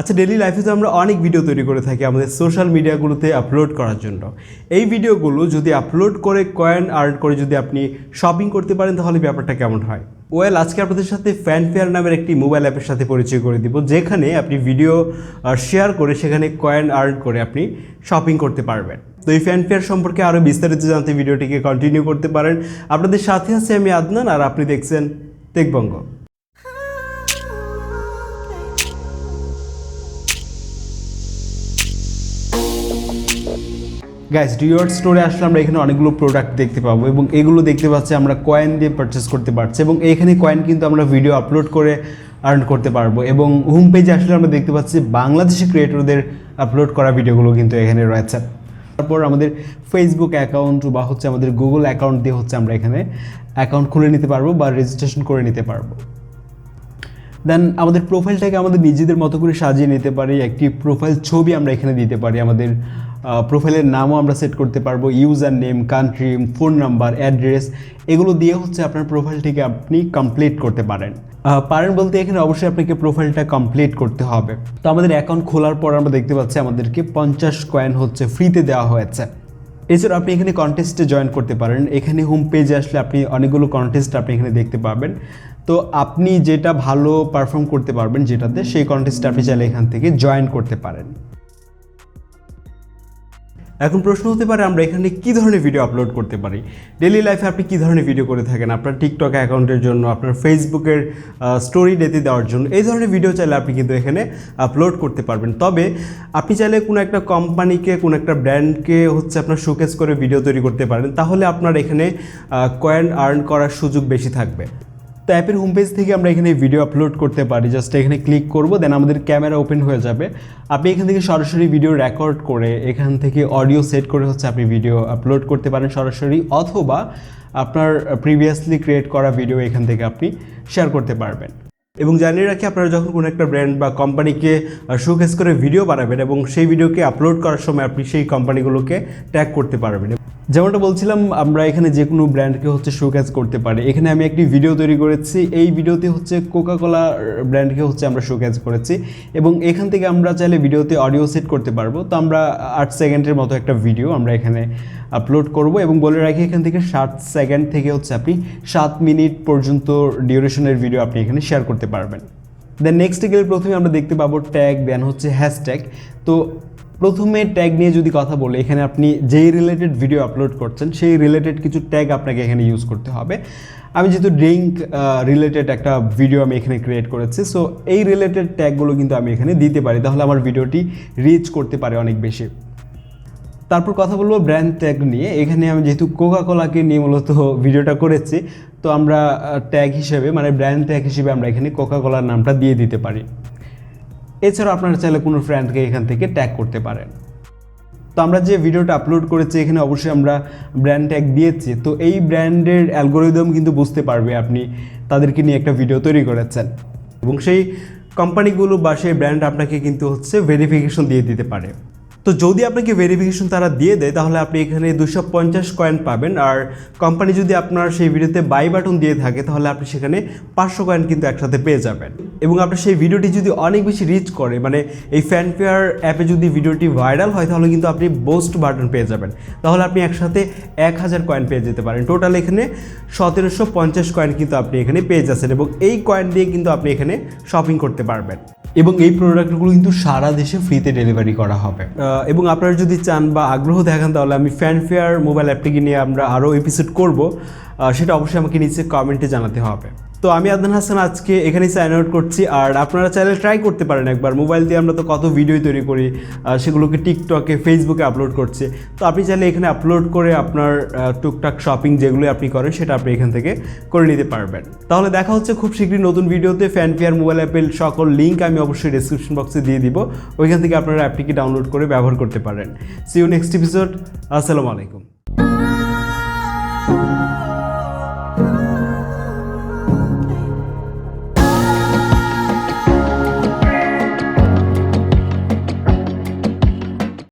আচ্ছা, ডেইলি লাইফে তো আমরা অনেক ভিডিও তৈরি করে থাকি আমাদের সোশ্যাল মিডিয়াগুলোতে আপলোড করার জন্য। এই ভিডিওগুলো যদি আপলোড করে কয়েন আর্ন করে যদি আপনি শপিং করতে পারেন তাহলে ব্যাপারটা কেমন হয়? আজকে আপনাদের সাথে FanFare নামের একটি মোবাইল অ্যাপের সাথে পরিচয় করে দিব, যেখানে আপনি ভিডিও শেয়ার করে সেখানে কয়েন আর্ন করে আপনি শপিং করতে পারবেন। তো এই FanFare সম্পর্কে আরও বিস্তারিত জানতে ভিডিওটিকে কন্টিনিউ করতে পারেন। আপনাদের সাথে আছি আমি আদনান, আর আপনি দেখছেন টেক বঙ্গ। গাইস, রিওয়ার্ড স্টোরে আসলে আমরা এখানে অনেকগুলো প্রোডাক্ট দেখতে পাবো এবং এগুলো দেখতে পাচ্ছি আমরা কয়েন দিয়ে পারচেস করতে পারছি এবং এখানে কয়েন কিন্তু আমরা ভিডিও আপলোড করে আর্ন করতে পারবো। এবং হোম পেজে আসলে আমরা দেখতে পাচ্ছি বাংলাদেশি ক্রিয়েটরদের আপলোড করা ভিডিওগুলো কিন্তু এখানে রয়েছে। তারপর আমাদের ফেসবুক অ্যাকাউন্ট বা আমাদের গুগল অ্যাকাউন্ট দিয়ে আমরা এখানে অ্যাকাউন্ট খুলে নিতে পারবো বা রেজিস্ট্রেশন করে নিতে পারবো। দেন আমাদের প্রোফাইলটাকে আমাদের নিজেদের মতো করে সাজিয়ে নিতে পারি। একটি প্রোফাইল ছবি আমরা এখানে দিতে পারি, আমাদের প্রোফাইলের নামও আমরা সেট করতে পারবো, user name, country, phone number, address, এগুলো দিয়ে আপনার প্রোফাইলটিকে আপনি কমপ্লিট করতে পারেন বলতে এখানে অবশ্যই আপনাকে প্রোফাইলটা কমপ্লিট করতে হবে। তো আমাদের অ্যাকাউন্ট খোলার পর আমরা দেখতে পাচ্ছি আমাদেরকে 50 কয়েন ফ্রিতে দেওয়া হয়েছে। এছাড়া আপনি এখানে কন্টেস্টে জয়েন করতে পারেন। এখানে হোম পেজে আসলে আপনি অনেকগুলো কন্টেস্ট আপনি এখানে দেখতে পাবেন। তো আপনি যেটা ভালো পারফর্ম করতে পারবেন যেটাতে, সেই কন্টেস্টে আপনি চাইলে এখান থেকে জয়েন করতে পারেন। এখন প্রশ্ন হতে পারে আমরা এখানে কী ধরনের ভিডিও আপলোড করতে পারি? ডেইলি লাইফে আপনি কী ধরনের ভিডিও করে থাকেন আপনার টিকটক অ্যাকাউন্টের জন্য, আপনার ফেসবুকের স্টোরি ডেতে দেওয়ার জন্য? এই ধরনের ভিডিও চাইলে আপনি কিন্তু এখানে আপলোড করতে পারবেন। তবে আপনি চাইলে কোনো একটা কোম্পানিকে, কোনো একটা ব্র্যান্ডকে আপনার শোকেস করে ভিডিও তৈরি করতে পারেন, তাহলে আপনার এখানে কয়েন আর্ন করার সুযোগ বেশি থাকবে। তো অ্যাপের হোম পেজ থেকে আমরা এখানে ভিডিও আপলোড করতে পারি। জাস্ট এখানে ক্লিক করব, দেন আমাদের ক্যামেরা ওপেন হয়ে যাবে। আপনি এখান থেকে সরাসরি ভিডিও রেকর্ড করে এখান থেকে অডিও সেট করে আপনি ভিডিও আপলোড করতে পারেন সরাসরি, অথবা আপনার প্রিভিয়াসলি ক্রিয়েট করা ভিডিও এখান থেকে আপনি শেয়ার করতে পারবেন। এবং জানিয়ে রাখি, আপনারা যখন কোনো একটা ব্র্যান্ড বা কোম্পানিকে শোকেস করে ভিডিও বানাবেন এবং সেই ভিডিওকে আপলোড করার সময় আপনি সেই কোম্পানিগুলোকে ট্যাগ করতে পারবেন। যেমনটা বলছিলাম, আমরা এখানে যে কোনো ব্র্যান্ডকে শোকেস করতে পারি। এখানে আমি একটি ভিডিও তৈরি করেছি, এই ভিডিওতে কোকাকোলা ব্র্যান্ডকে আমরা শোকেস করেছি এবং এখান থেকে আমরা চাইলে ভিডিওতে অডিও সেট করতে পারবো। তো আমরা 8 সেকেন্ডের মতো একটা ভিডিও আমরা এখানে আপলোড করব এবং বলে রাখি এখান থেকে 60 সেকেন্ড থেকে আপনি 7 মিনিট পর্যন্ত ডিউরেশনের ভিডিও আপনি এখানে শেয়ার করতে পারবেন। দেন নেক্সটে গেলে প্রথমে আমরা দেখতে পাবো ট্যাগ, দেন হ্যাশট্যাগ। তো প্রথমে ট্যাগ নিয়ে যদি কথা বলি, এখানে আপনি যেই রিলেটেড ভিডিও আপলোড করছেন সেই রিলেটেড কিছু ট্যাগ আপনাকে এখানে ইউজ করতে হবে। আমি যেহেতু ড্রিঙ্ক রিলেটেড একটা ভিডিও আমি এখানে ক্রিয়েট করেছি, সো এই রিলেটেড ট্যাগগুলো কিন্তু আমি এখানে দিতে পারি, তাহলে আমার ভিডিওটি রিচ করতে পারে অনেক বেশি। তারপর কথা বলবো ব্র্যান্ড ট্যাগ নিয়ে। এখানে আমি যেহেতু কোকাকোলাকে নিয়ে মূলত ভিডিওটা করেছি, তো আমরা ট্যাগ হিসেবে মানে ব্র্যান্ড ট্যাগ হিসেবে আমরা এখানে কোকাকোলার নামটা দিয়ে দিতে পারি। এছাড়াও আপনারা চাইলে কোনো ফ্রেন্ডকে এখান থেকে ট্যাগ করতে পারেন। তো আমরা যে ভিডিওটা আপলোড করেছি এখানে অবশ্যই আমরা ব্র্যান্ড ট্যাগ দিয়েছি। তো এই ব্র্যান্ডের অ্যালগোরিদম কিন্তু বুঝতে পারবে আপনি তাদেরকে নিয়ে একটা ভিডিও তৈরি করেছেন এবং সেই কোম্পানিগুলো বা সেই ব্র্যান্ড আপনাকে কিন্তু ভেরিফিকেশন দিয়ে দিতে পারে। তো যদি আপনাকে ভেরিফিকেশন তারা দিয়ে দেয় তাহলে আপনি এখানে 250 কয়েন পাবেন, আর কোম্পানি যদি আপনার সেই ভিডিওতে বাই বাটন দিয়ে থাকে তাহলে আপনি সেখানে 500 কয়েন কিন্তু একসাথে পেয়ে যাবেন। এবং আপনার সেই ভিডিওটি যদি অনেক বেশি রিচ করে, মানে এই FanFare অ্যাপে যদি ভিডিওটি ভাইরাল হয়, তাহলে কিন্তু আপনি বুস্ট বাটন পেয়ে যাবেন, তাহলে আপনি একসাথে 1000 কয়েন পেয়ে যেতে পারেন। টোটাল এখানে 1750 কয়েন কিন্তু আপনি এখানে পেয়ে যাচ্ছেন এবং এই কয়েন দিয়ে কিন্তু আপনি এখানে শপিং করতে পারবেন এবং এই প্রোডাক্টগুলো কিন্তু সারা দেশে ফ্রিতে ডেলিভারি করা হবে। এবং আপনারা যদি চান বা আগ্রহ দেখান তাহলে আমি FanFare মোবাইল অ্যাপটিকে নিয়ে আমরা আরও এপিসোড করব, সেটা অবশ্যই আমাকে নিচে কমেন্টে জানাতে হবে। তো আমি আদনান হাসান আজকে এখানেই সাইন আউট করছি, আর আপনারা চাইলে ট্রাই করতে পারেন একবার। মোবাইল দিয়ে আমরা তো কত ভিডিও তৈরি করি, সেগুলোকে টিকটকে, ফেসবুকে আপলোড করছে। তো আপনি চাইলে এখানে আপলোড করে আপনার টুকটাক শপিং যেগুলো আপনি করেন সেটা আপনি এখান থেকে করে নিতে পারবেন। তাহলে দেখা হচ্ছে খুব শীঘ্রই নতুন ভিডিওতে। FanFare মোবাইল অ্যাপের সকল লিঙ্ক আমি অবশ্যই ডেসক্রিপশন বক্সে দিয়ে দিব, ওইখান থেকে আপনারা অ্যাপটিকে ডাউনলোড করে ব্যবহার করতে পারেন। See you next episode. আসসালামু আলাইকুম।